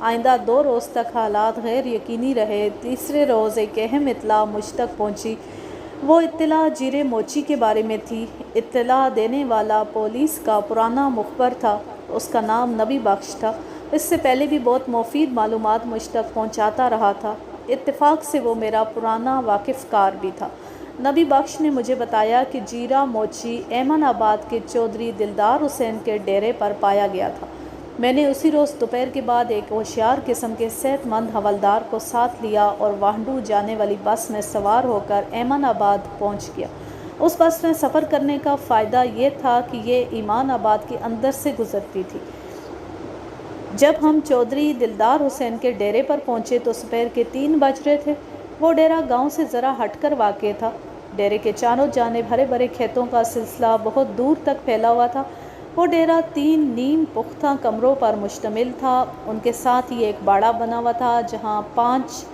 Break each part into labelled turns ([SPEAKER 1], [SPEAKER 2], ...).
[SPEAKER 1] آئندہ 2 روز تک حالات غیر یقینی رہے۔ تیسرے روز ایک اہم اطلاع مجھ تک پہنچی۔ وہ اطلاع جیرے موچی کے بارے میں تھی۔ اطلاع دینے والا پولیس کا پرانا مخبر تھا، اس کا نام نبی بخش تھا۔ اس سے پہلے بھی بہت مفید معلومات مجھ تک پہنچاتا رہا تھا۔ اتفاق سے وہ میرا پرانا واقف کار بھی تھا۔ نبی بخش نے مجھے بتایا کہ جیرا موچی ایمن آباد کے چودھری دلدار حسین کے ڈیرے پر پایا گیا تھا۔ میں نے اسی روز دوپہر کے بعد ایک ہوشیار قسم کے صحت مند حوالدار کو ساتھ لیا اور واہنڈو جانے والی بس میں سوار ہو کر ایمن آباد پہنچ گیا۔ اس بس میں سفر کرنے کا فائدہ یہ تھا کہ یہ ایمان آباد کے اندر سے گزرتی تھی۔ جب ہم چودھری دلدار حسین کے ڈیرے پر پہنچے تو دوپہر کے 3 بج رہے تھے۔ وہ ڈیرا گاؤں سے ذرا ہٹ کر واقع تھا۔ ڈیرے کے چاروں جانب ہرے بھرے کھیتوں کا سلسلہ بہت دور تک پھیلا ہوا تھا۔ وہ ڈیرا 3 نیم پختہ کمروں پر مشتمل تھا۔ ان کے ساتھ ہی ایک باڑہ بنا ہوا تھا جہاں 5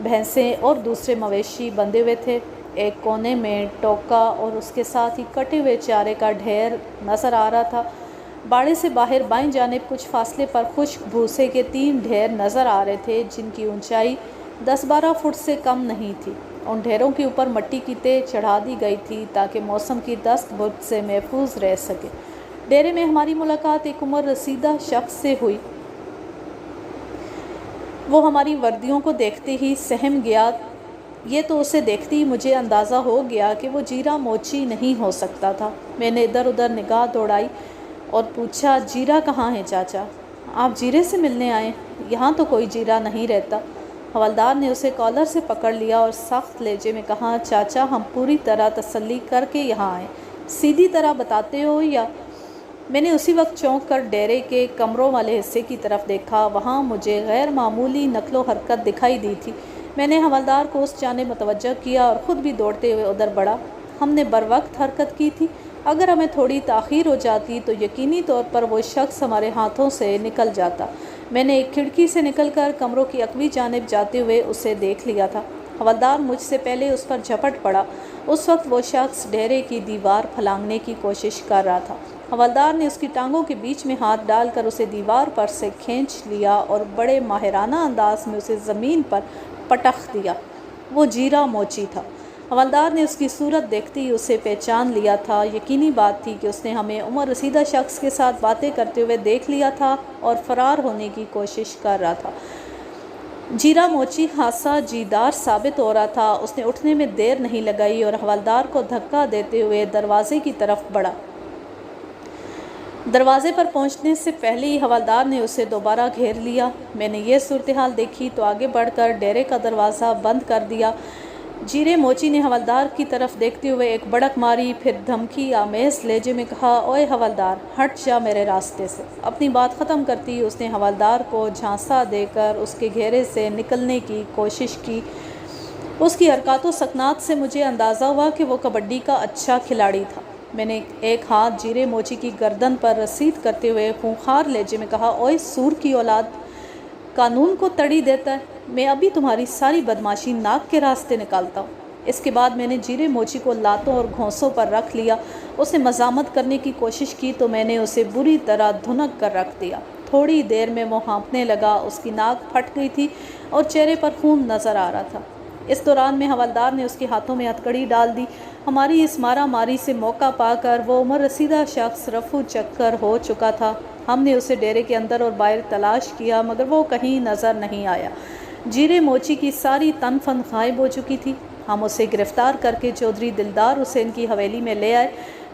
[SPEAKER 1] بھینسیں اور دوسرے مویشی بندھے ہوئے تھے۔ ایک کونے میں ٹوکا اور اس کے ساتھ ہی کٹے ہوئے چارے کا ڈھیر نظر آ رہا تھا۔ باڑے سے باہر بائیں جانب کچھ فاصلے پر خشک بھوسے کے 3 ڈھیر نظر آ رہے تھے جن کی اونچائی 10-12 فٹ سے کم نہیں تھی۔ ان ڈھیروں کے اوپر مٹی کی تہ چڑھا دی گئی تھی تاکہ موسم کی دست برد سے محفوظ رہ سکے۔ ڈیرے میں ہماری ملاقات ایک عمر رسیدہ شخص سے ہوئی۔ وہ ہماری وردیوں کو دیکھتے ہی سہم گیا۔ یہ تو اسے دیکھتے ہی مجھے اندازہ ہو گیا کہ وہ جیرا موچی نہیں ہو سکتا تھا۔ میں نے ادھر ادھر نگاہ دوڑائی اور پوچھا، جیرا کہاں ہے چاچا؟ آپ جیرے سے ملنے آئے؟ یہاں تو کوئی جیرا نہیں رہتا۔ حوالدار نے اسے کالر سے پکڑ لیا اور سخت لہجے میں کہا، چاچا ہم پوری طرح تسلی کر کے یہاں آئے، سیدھی طرح بتاتے ہو یا؟ میں نے اسی وقت چونک کر ڈیرے کے کمروں والے حصے کی طرف دیکھا۔ وہاں مجھے غیر معمولی نقل و حرکت دکھائی دی تھی۔ میں نے حوالدار کو اس جانب متوجہ کیا اور خود بھی دوڑتے ہوئے ادھر بڑھا۔ ہم نے بروقت حرکت کی تھی۔ اگر ہمیں تھوڑی تاخیر ہو جاتی تو یقینی طور پر وہ شخص ہمارے ہاتھوں سے نکل جاتا۔ میں نے ایک کھڑکی سے نکل کر کمروں کی اقوی جانب جاتے ہوئے اسے دیکھ لیا تھا۔ حوالدار مجھ سے پہلے اس پر جھپٹ پڑا۔ اس وقت وہ شخص ڈیرے کی دیوار پھلانگنے کی کوشش کر رہا تھا۔ حوالدار نے اس کی ٹانگوں کے بیچ میں ہاتھ ڈال کر اسے دیوار پر سے کھینچ لیا اور بڑے ماہرانہ انداز میں اسے زمین پر پٹخ دیا۔ وہ جیرا موچی تھا۔ حوالدار نے اس کی صورت دیکھتے ہی اسے پہچان لیا تھا۔ یقینی بات تھی کہ اس نے ہمیں عمر رسیدہ شخص کے ساتھ باتیں کرتے ہوئے دیکھ لیا تھا اور فرار ہونے کی کوشش کر رہا تھا۔ جیرا موچی خاصا جیدار ثابت ہو رہا تھا۔ اس نے اٹھنے میں دیر نہیں لگائی اور حوالدار کو دھکا دیتے ہوئے دروازے کی طرف بڑھا۔ دروازے پر پہنچنے سے پہلے ہی حوالدار نے اسے دوبارہ گھیر لیا۔ میں نے یہ صورتحال دیکھی تو آگے بڑھ کر ڈیرے کا دروازہ بند کر دیا۔ جیرے موچی نے حوالدار کی طرف دیکھتے ہوئے ایک بڑک ماری، پھر دھمکی آمیز لہجے میں کہا، اوئے حوالدار، ہٹ جا میرے راستے سے۔ اپنی بات ختم کرتی اس نے حوالدار کو جھانسا دے کر اس کے گھیرے سے نکلنے کی کوشش کی۔ اس کی حرکات و سکنات سے مجھے اندازہ ہوا کہ وہ کبڈی کا اچھا کھلاڑی تھا۔ میں نے ایک ہاتھ جیرے موچی کی گردن پر رسید کرتے ہوئے خونخوار لہجے میں کہا، اوئے سور کی اولاد، قانون کو تڑی دیتا ہے، میں ابھی تمہاری ساری بدماشی ناک کے راستے نکالتا ہوں۔ اس کے بعد میں نے جیرے موچی کو لاتوں اور گھونسوں پر رکھ لیا۔ اس نے مزاحمت کرنے کی کوشش کی تو میں نے اسے بری طرح دھنک کر رکھ دیا۔ تھوڑی دیر میں وہ ہانپنے لگا، اس کی ناک پھٹ گئی تھی اور چہرے پر خون نظر آ رہا تھا۔ اس دوران میں حوالدار نے اس کے ہاتھوں میں ہتکڑی ڈال دی۔ ہماری اس مارا ماری سے موقع پا کر وہ عمر رسیدہ شخص رفو چکر ہو چکا تھا۔ ہم نے اسے ڈیرے کے اندر اور باہر تلاش کیا مگر وہ کہیں نظر نہیں آیا۔ جیرے موچی کی ساری تن فن غائب ہو چکی تھی۔ ہم اسے گرفتار کر کے چودھری دلدار حسین کی حویلی میں لے آئے۔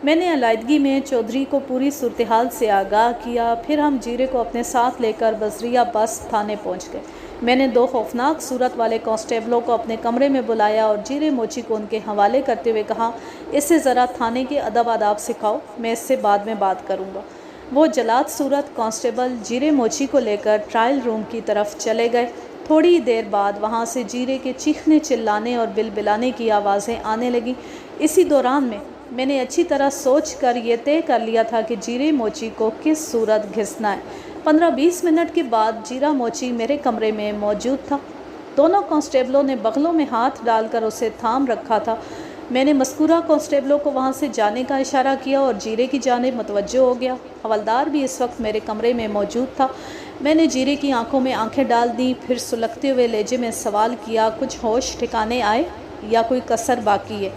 [SPEAKER 1] میں نے علیحدگی میں چودھری کو پوری صورتحال سے آگاہ کیا۔ پھر ہم جیرے کو اپنے ساتھ لے کر بزریہ بس تھانے پہنچ گئے۔ میں نے 2 خوفناک صورت والے کانسٹیبلوں کو اپنے کمرے میں بلایا اور جیرے موچی کو ان کے حوالے کرتے ہوئے کہا، اسے ذرا تھانے کے ادب آداب سکھاؤ، میں اس سے بعد میں بات کروں گا۔ وہ جلاد صورت کانسٹیبل جیرے موچی کو لے کر ٹرائل روم کی طرف چلے گئے۔ تھوڑی دیر بعد وہاں سے جیرے کے چیخنے چلانے اور بلبلانے کی آوازیں آنے لگیں۔ اسی دوران میں نے اچھی طرح سوچ کر یہ طے کر لیا تھا کہ جیرے موچی کو کس صورت گھسنا ہے۔ 15-20 منٹ کے بعد جیرا موچی میرے کمرے میں موجود تھا۔ دونوں کانسٹیبلوں نے بغلوں میں ہاتھ ڈال کر اسے تھام رکھا تھا۔ میں نے مذکورہ کانسٹیبلوں کو وہاں سے جانے کا اشارہ کیا اور جیرے کی جانب متوجہ ہو گیا۔ حوالدار بھی اس وقت میرے کمرے میں موجود تھا۔ میں نے جیرے کی آنکھوں میں آنکھیں ڈال دیں، پھر سلگتے ہوئے لہجے میں سوال کیا، کچھ ہوش ٹھکانے آئے یا کوئی کسر باقی ہے؟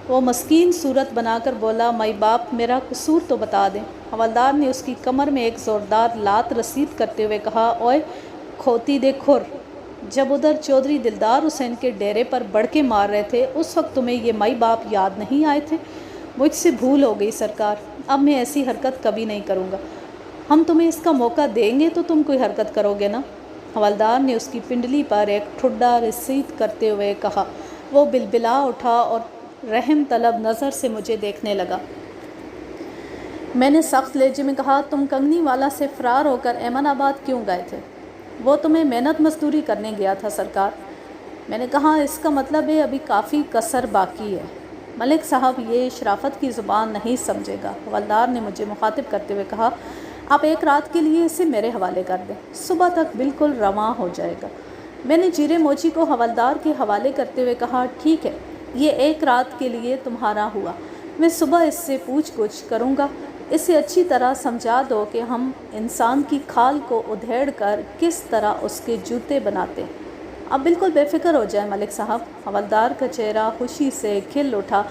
[SPEAKER 1] وہ مسکین صورت بنا کر بولا، مائی باپ میرا قصور تو بتا دیں۔ حوالدار نے اس کی کمر میں ایک زوردار لات رسید کرتے ہوئے کہا، اوئے کھوتی دے کھر، جب ادھر چودھری دلدار حسین کے ڈیرے پر بڑکے مار رہے تھے اس وقت تمہیں یہ مائی باپ یاد نہیں آئے تھے؟ مجھ سے بھول ہو گئی سرکار، اب میں ایسی حرکت کبھی نہیں کروں گا۔ ہم تمہیں اس کا موقع دیں گے تو تم کوئی حرکت کرو گے نا؟ حوالدار نے اس کی پنڈلی پر ایک ٹھڈا رسید کرتے ہوئے کہا۔ وہ بلبلا اٹھا اور رحم طلب نظر سے مجھے دیکھنے لگا۔ میں نے سخت لہجے میں کہا، تم کنگنی والا سے فرار ہو کر ایمن آباد کیوں گئے تھے؟ وہ تمہیں محنت مزدوری کرنے گیا تھا سرکار۔ میں نے کہا، اس کا مطلب ہے ابھی کافی کسر باقی ہے۔ ملک صاحب یہ شرافت کی زبان نہیں سمجھے گا۔ حوالدار نے مجھے مخاطب کرتے ہوئے کہا، آپ ایک رات کے لیے اسے میرے حوالے کر دیں، صبح تک بالکل رواں ہو جائے گا۔ میں نے جیرے موچی کو حوالدار کے حوالے کرتے ہوئے کہا، ٹھیک ہے، یہ ایک رات کے لیے تمہارا ہوا، میں صبح اس سے پوچھ گچھ کروں گا۔ اسے اچھی طرح سمجھا دو کہ ہم انسان کی کھال کو ادھیڑ کر کس طرح اس کے جوتے بناتے ہیں۔ اب بالکل بے فکر ہو جائیں ملک صاحب۔ حوالدار کا چہرہ خوشی سے کھل اٹھا۔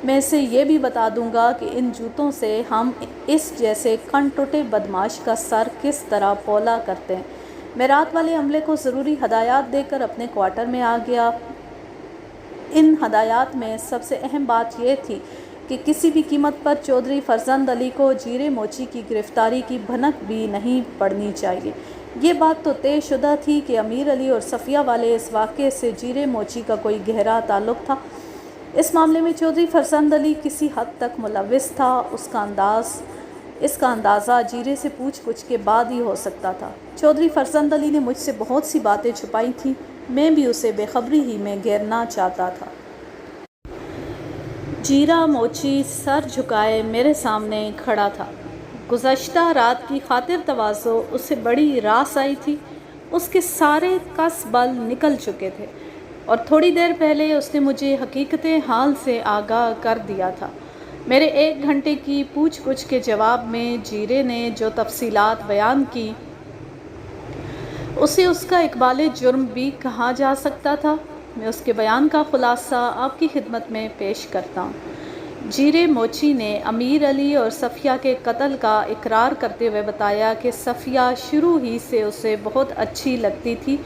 [SPEAKER 1] میں اسے یہ بھی بتا دوں گا کہ ان جوتوں سے ہم اس جیسے کن ٹوٹے بدماش کا سر کس طرح پولا کرتے ہیں۔ میں رات والے عملے کو ضروری ہدایات دے کر اپنے کوارٹر میں آ گیا۔ ان ہدایات میں سب سے اہم بات یہ تھی کہ کسی بھی قیمت پر چودھری فرزند علی کو جیرے موچی کی گرفتاری کی بھنک بھی نہیں پڑنی چاہیے۔ یہ بات تو طے شدہ تھی کہ امیر علی اور صفیہ والے اس واقعے سے جیرے موچی کا کوئی گہرا تعلق تھا۔ اس معاملے میں چودھری فرزند علی کسی حد تک ملوث تھا، اس کا اندازہ جیرے سے پوچھ گچھ کے بعد ہی ہو سکتا تھا۔ چودھری فرزند علی نے مجھ سے بہت سی باتیں چھپائی تھیں، میں بھی اسے بے خبری ہی میں گھیرنا چاہتا تھا۔ جیرا موچی سر جھکائے میرے سامنے کھڑا تھا۔ گزشتہ رات کی خاطر تواضع اسے بڑی راس آئی تھی۔ اس کے سارے کس بل نکل چکے تھے اور تھوڑی دیر پہلے اس نے مجھے حقیقت حال سے آگاہ کر دیا تھا۔ میرے 1 گھنٹے کی پوچھ گچھ کے جواب میں جیرے نے جو تفصیلات بیان کی اسے اس کا اقبال جرم بھی کہا جا سکتا تھا۔ میں اس کے بیان کا خلاصہ آپ کی خدمت میں پیش کرتا ہوں۔ جیرے موچی نے امیر علی اور صفیہ کے قتل کا اقرار کرتے ہوئے بتایا کہ صفیہ شروع ہی سے اسے بہت اچھی لگتی تھی۔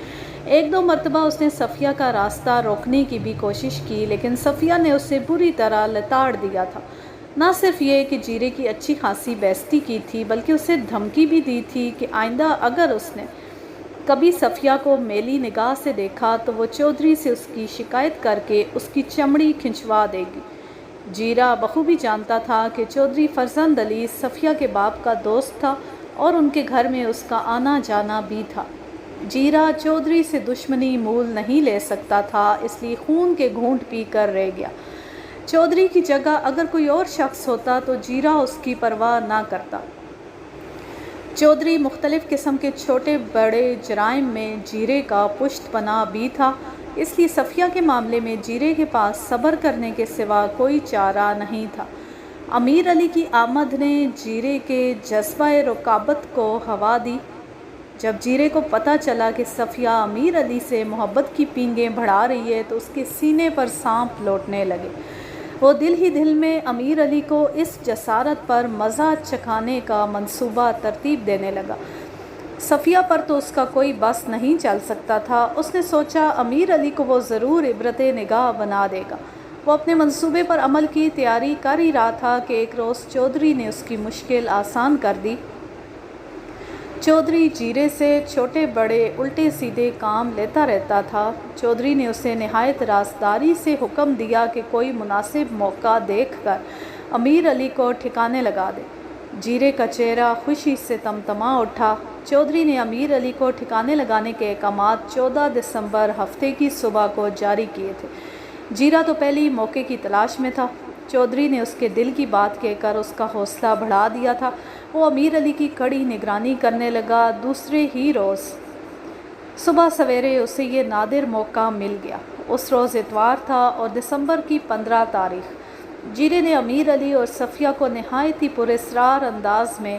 [SPEAKER 1] 1-2 مرتبہ اس نے صفیہ کا راستہ روکنے کی بھی کوشش کی، لیکن صفیہ نے اسے بری طرح لتاڑ دیا تھا۔ نہ صرف یہ کہ جیرے کی اچھی خاصی بےعزتی کی تھی، بلکہ اسے دھمکی بھی دی تھی کہ آئندہ اگر اس نے کبھی صفیہ کو میلی نگاہ سے دیکھا تو وہ چودھری سے اس کی شکایت کر کے اس کی چمڑی کھنچوا دے گی۔ جیرا بخوبی جانتا تھا کہ چودھری فرزند علی صفیہ کے باپ کا دوست تھا اور ان کے گھر میں اس کا آنا جانا بھی تھا۔ جیرا چودھری سے دشمنی مول نہیں لے سکتا تھا، اس لیے خون کے گھونٹ پی کر رہ گیا۔ چودھری کی جگہ اگر کوئی اور شخص ہوتا تو جیرا اس کی پرواہ نہ کرتا۔ چودھری مختلف قسم کے چھوٹے بڑے جرائم میں جیرے کا پشت پناہ بھی تھا، اس لیے صفیہ کے معاملے میں جیرے کے پاس صبر کرنے کے سوا کوئی چارہ نہیں تھا۔ امیر علی کی آمد نے جیرے کے جذبہ رقابت کو ہوا دی۔ جب جیرے کو پتہ چلا کہ صفیہ امیر علی سے محبت کی پینگیں بڑھا رہی ہے تو اس کے سینے پر سانپ لوٹنے لگے۔ وہ دل ہی دل میں امیر علی کو اس جسارت پر مزہ چکھانے کا منصوبہ ترتیب دینے لگا۔ صفیہ پر تو اس کا کوئی بس نہیں چل سکتا تھا۔ اس نے سوچا امیر علی کو وہ ضرور عبرت نگاہ بنا دے گا۔ وہ اپنے منصوبے پر عمل کی تیاری کر ہی رہا تھا کہ ایک روز چودھری نے اس کی مشکل آسان کر دی۔ چودھری جیرے سے چھوٹے بڑے الٹے سیدھے کام لیتا رہتا تھا۔ چودھری نے اسے نہایت رازداری سے حکم دیا کہ کوئی مناسب موقع دیکھ کر امیر علی کو ٹھکانے لگا دے۔ جیرے کا چہرہ خوشی سے تمتما اٹھا۔ چودھری نے امیر علی کو ٹھکانے لگانے کے احکامات 14 دسمبر ہفتے کی صبح کو جاری کیے تھے۔ جیرا تو پہلی موقع کی تلاش میں تھا۔ چودھری نے اس کے دل کی بات کہہ کر اس کا حوصلہ بڑھا دیا تھا۔ وہ امیر علی کی کڑی نگرانی کرنے لگا۔ دوسرے ہی روز صبح سویرے اسے یہ نادر موقع مل گیا۔ اس روز اتوار تھا اور دسمبر کی 15 تاریخ۔ جیرے نے امیر علی اور صفیہ کو نہایت ہی پراسرار انداز میں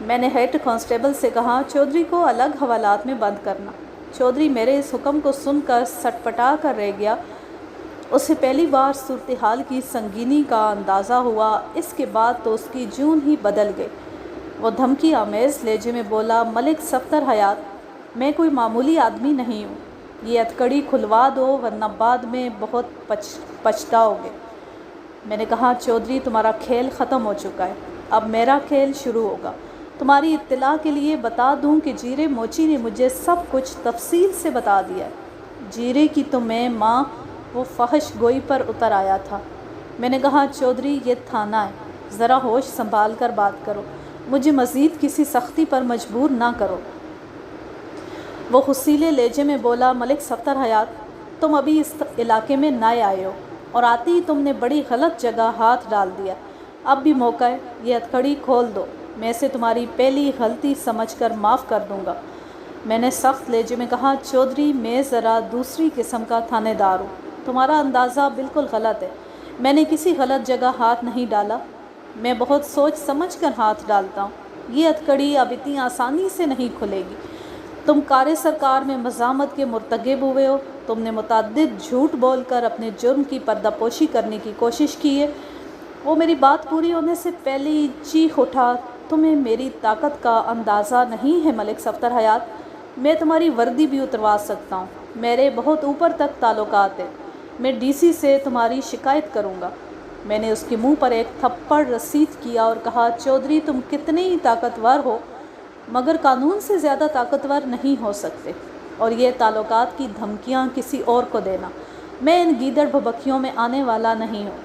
[SPEAKER 1] میں نے ہیڈ کانسٹیبل سے کہا، چودھری کو الگ حوالات میں بند کرنا۔ چودھری میرے اس حکم کو سن کر سٹپٹا کر رہ گیا۔ اسے پہلی بار صورتحال کی سنگینی کا اندازہ ہوا، اس کے بعد تو اس کی جون ہی بدل گئی۔ وہ دھمکی آمیز لہجے میں بولا، ملک صفدر حیات، میں کوئی معمولی آدمی نہیں ہوں۔ یہ ہتھکڑی کھلوا دو ورنہ بعد میں بہت پچھتاؤ گے۔ میں نے کہا، چودھری تمہارا کھیل ختم ہو چکا ہے، اب میرا کھیل شروع ہوگا۔ تمہاری اطلاع کے لیے بتا دوں کہ جیرے موچی نے مجھے سب کچھ تفصیل سے بتا دیا ہے۔ جیرے کی تو میں ماں وہ فحش گوئی پر اتر آیا تھا۔ میں نے کہا، چودھری یہ تھانہ ہے، ذرا ہوش سنبھال کر بات کرو، مجھے مزید کسی سختی پر مجبور نہ کرو۔ وہ غصیلے لہجے میں بولا، ملک صفدر حیات، تم ابھی اس علاقے میں نئے آئے ہو اور آتے ہی تم نے بڑی غلط جگہ ہاتھ ڈال دیا۔ اب بھی موقع ہے، یہ ہتھکڑی کھول دو، میں اسے تمہاری پہلی غلطی سمجھ کر معاف کر دوں گا۔ میں نے سخت لہجے میں کہا، چودھری میں ذرا دوسری قسم کا تھانے دار ہوں، تمہارا اندازہ بالکل غلط ہے، میں نے کسی غلط جگہ ہاتھ نہیں ڈالا، میں بہت سوچ سمجھ کر ہاتھ ڈالتا ہوں۔ یہ ہتھکڑی اب اتنی آسانی سے نہیں کھلے گی۔ تم کار سرکار میں مزاحمت کے مرتکب ہوئے ہو، تم نے متعدد جھوٹ بول کر اپنے جرم کی پردہ پوشی کرنے کی کوشش کی ہے۔ وہ میری بات پوری ہونے سے پہلے ہی چیخ اٹھا، تمہیں میری طاقت کا اندازہ نہیں ہے ملک صفدر حیات، میں تمہاری وردی بھی اتروا سکتا ہوں، میرے بہت اوپر تک تعلقات ہیں، میں ڈی سی سے تمہاری شکایت کروں گا۔ میں نے اس کے منہ پر ایک تھپڑ رسید کیا اور کہا، چودھری تم کتنے ہی طاقتور ہو مگر قانون سے زیادہ طاقتور نہیں ہو سکتے، اور یہ تعلقات کی دھمکیاں کسی اور کو دینا، میں ان گیدڑ بھبکیوں میں آنے والا نہیں ہوں۔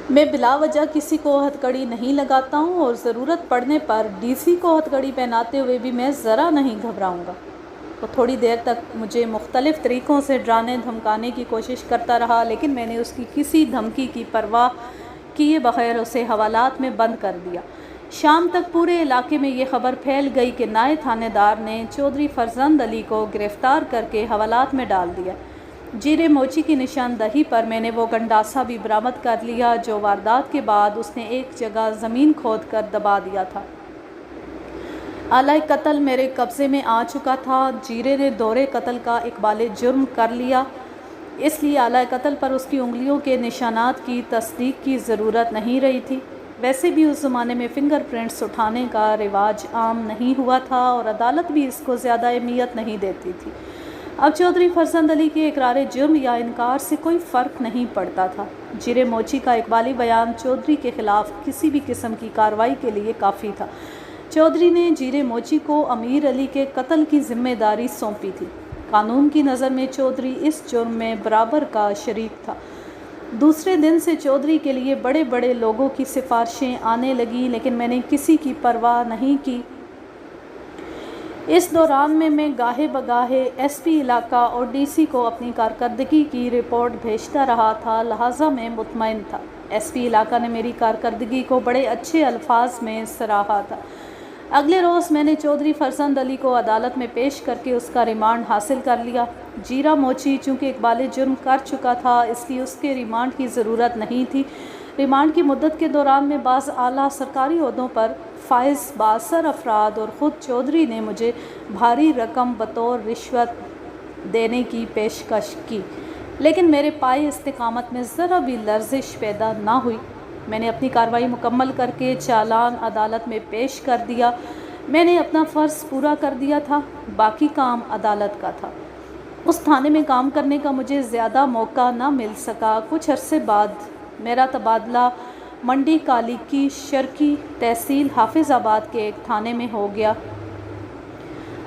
[SPEAKER 1] میں بلا وجہ کسی کو ہتھکڑی نہیں لگاتا ہوں اور ضرورت پڑنے پر ڈی سی کو ہتھکڑی پہناتے ہوئے بھی میں ذرا نہیں گھبراؤں گا۔ وہ تھوڑی دیر تک مجھے مختلف طریقوں سے ڈرانے دھمکانے کی کوشش کرتا رہا، لیکن میں نے اس کی کسی دھمکی کی پرواہ کیے بغیر اسے حوالات میں بند کر دیا۔ شام تک پورے علاقے میں یہ خبر پھیل گئی کہ نائے تھانے دار نے چودھری فرزند علی کو گرفتار کر کے حوالات میں ڈال دیا۔ جیرے موچی کی نشاندہی پر میں نے وہ گنڈاسا بھی برآمد کر لیا جو واردات کے بعد اس نے ایک جگہ زمین کھود کر دبا دیا تھا۔ آلہ قتل میرے قبضے میں آ چکا تھا۔ جیرے نے دورے قتل کا اقبال جرم کر لیا، اس لیے آلہ قتل پر اس کی انگلیوں کے نشانات کی تصدیق کی ضرورت نہیں رہی تھی۔ ویسے بھی اس زمانے میں فنگر پرنٹس اٹھانے کا رواج عام نہیں ہوا تھا اور عدالت بھی اس کو زیادہ اہمیت نہیں دیتی تھی۔ اب چودھری فرزند علی کے اقرار جرم یا انکار سے کوئی فرق نہیں پڑتا تھا۔ جیرے موچی کا اقبالی بیان چودھری کے خلاف کسی بھی قسم کی کارروائی کے لیے کافی تھا۔ چودھری نے جیرے موچی کو امیر علی کے قتل کی ذمہ داری سونپی تھی۔ قانون کی نظر میں چودھری اس جرم میں برابر کا شریک تھا۔ دوسرے دن سے چودھری کے لیے بڑے بڑے لوگوں کی سفارشیں آنے لگیں، لیکن میں نے کسی کی پرواہ نہیں کی۔ اس دوران میں گاہے بگاہے ایس پی علاقہ اور ڈی سی کو اپنی کارکردگی کی رپورٹ بھیجتا رہا تھا، لہٰذا میں مطمئن تھا۔ ایس پی علاقہ نے میری کارکردگی کو بڑے اچھے الفاظ میں سراہا تھا۔ اگلے روز میں نے چودھری فرزند علی کو عدالت میں پیش کر کے اس کا ریمانڈ حاصل کر لیا۔ جیرا موچی چونکہ اقبال جرم کر چکا تھا، اس لیے اس کے ریمانڈ کی ضرورت نہیں تھی۔ ریمانڈ کی مدت کے دوران میں بعض اعلیٰ سرکاری عہدوں پر فائز بااثر افراد اور خود چودھری نے مجھے بھاری رقم بطور رشوت دینے کی پیشکش کی، لیکن میرے پائے استقامت میں ذرا بھی لرزش پیدا نہ ہوئی۔ میں نے اپنی کارروائی مکمل کر کے چالان عدالت میں پیش کر دیا۔ میں نے اپنا فرض پورا کر دیا تھا، باقی کام عدالت کا تھا۔ اس تھانے میں کام کرنے کا مجھے زیادہ موقع نہ مل سکا۔ کچھ عرصے بعد میرا تبادلہ منڈی کالی کی شرقی تحصیل حافظ آباد کے ایک تھانے میں ہو گیا۔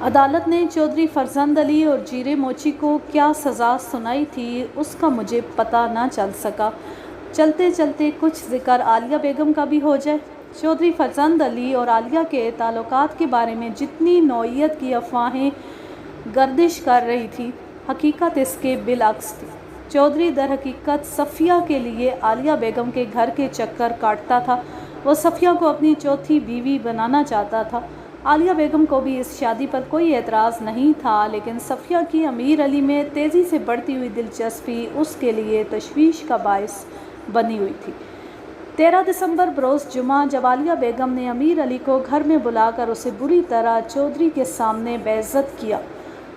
[SPEAKER 1] عدالت نے چودھری فرزند علی اور جیرے موچی کو کیا سزا سنائی تھی اس کا مجھے پتہ نہ چل سکا۔ چلتے چلتے کچھ ذکر عالیہ بیگم کا بھی ہو جائے۔ چودھری فرزند علی اور عالیہ کے تعلقات کے بارے میں جتنی نوعیت کی افواہیں گردش کر رہی تھی، حقیقت اس کے بالعکس تھی۔ چودھری در حقیقت صفیہ کے لیے عالیہ بیگم کے گھر کے چکر کاٹتا تھا۔ وہ صفیہ کو اپنی چوتھی بیوی بنانا چاہتا تھا۔ عالیہ بیگم کو بھی اس شادی پر کوئی اعتراض نہیں تھا، لیکن صفیہ کی امیر علی میں تیزی سے بڑھتی ہوئی دلچسپی اس کے لیے تشویش کا باعث بنی ہوئی تھی۔ 13 دسمبر بروز جمعہ جب عالیہ بیگم نے امیر علی کو گھر میں بلا کر اسے بری طرح چودھری کے سامنے بےعزت کیا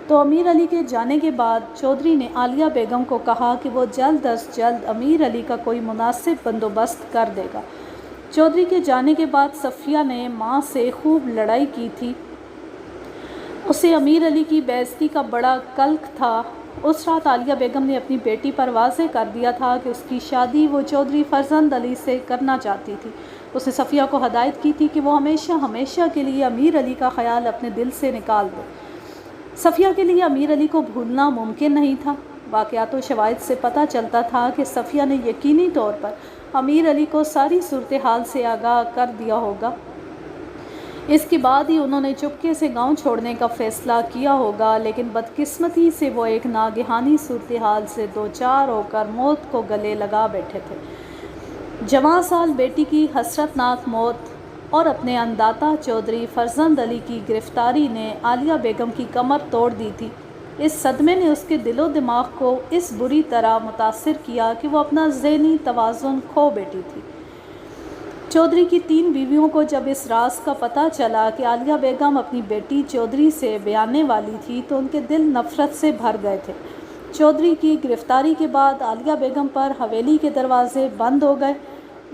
[SPEAKER 1] تو امیر علی کے جانے کے بعد چودھری نے عالیہ بیگم کو کہا کہ وہ جلد از جلد امیر علی کا کوئی مناسب بندوبست کر دے گا۔ چودھری کے جانے کے بعد صفیہ نے ماں سے خوب لڑائی کی تھی۔ اسے امیر علی کی بے عزتی کا بڑا کلک تھا۔ اس رات عالیہ بیگم نے اپنی بیٹی پر واضح کر دیا تھا کہ اس کی شادی وہ چودھری فرزند علی سے کرنا چاہتی تھی۔ اس نے صفیہ کو ہدایت کی تھی کہ وہ ہمیشہ ہمیشہ کے لیے امیر علی کا خیال اپنے دل سے نکال دے۔ صفیہ کے لیے امیر علی کو بھولنا ممکن نہیں تھا۔ واقعات و شواہد سے پتہ چلتا تھا کہ صفیہ نے یقینی طور پر امیر علی کو ساری صورتحال سے آگاہ کر دیا ہوگا۔ اس کے بعد ہی انہوں نے چپکے سے گاؤں چھوڑنے کا فیصلہ کیا ہوگا، لیکن بدقسمتی سے وہ ایک ناگہانی صورتحال سے دوچار ہو کر موت کو گلے لگا بیٹھے تھے۔ جوان سال بیٹی کی حسرت ناک موت اور اپنے انداتا چودھری فرزند علی کی گرفتاری نے عالیہ بیگم کی کمر توڑ دی تھی۔ اس صدمے نے اس کے دل و دماغ کو اس بری طرح متاثر کیا کہ وہ اپنا ذہنی توازن کھو بیٹھی تھی۔ چودھری کی 3 بیویوں کو جب اس راز کا پتہ چلا کہ عالیہ بیگم اپنی بیٹی چودھری سے بیانے والی تھی تو ان کے دل نفرت سے بھر گئے تھے۔ چودھری کی گرفتاری کے بعد عالیہ بیگم پر حویلی کے دروازے بند ہو گئے۔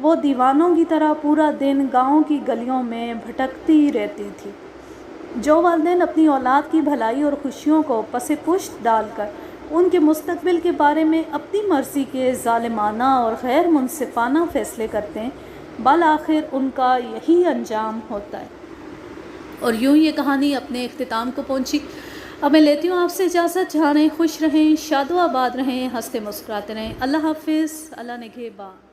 [SPEAKER 1] وہ دیوانوں کی طرح پورا دن گاؤں کی گلیوں میں بھٹکتی رہتی تھی۔ جو والدین اپنی اولاد کی بھلائی اور خوشیوں کو پس پشت ڈال کر ان کے مستقبل کے بارے میں اپنی مرضی کے ظالمانہ اور غیر منصفانہ فیصلے کرتے ہیں، بالآخر ان کا یہی انجام ہوتا ہے۔ اور یوں یہ کہانی اپنے اختتام کو پہنچی۔ اب میں لیتی ہوں آپ سے اجازت۔ جہاں رہیں خوش رہیں، شاد و آباد رہیں، ہنستے مسکراتے رہیں۔ اللہ حافظ، اللہ نگہبان۔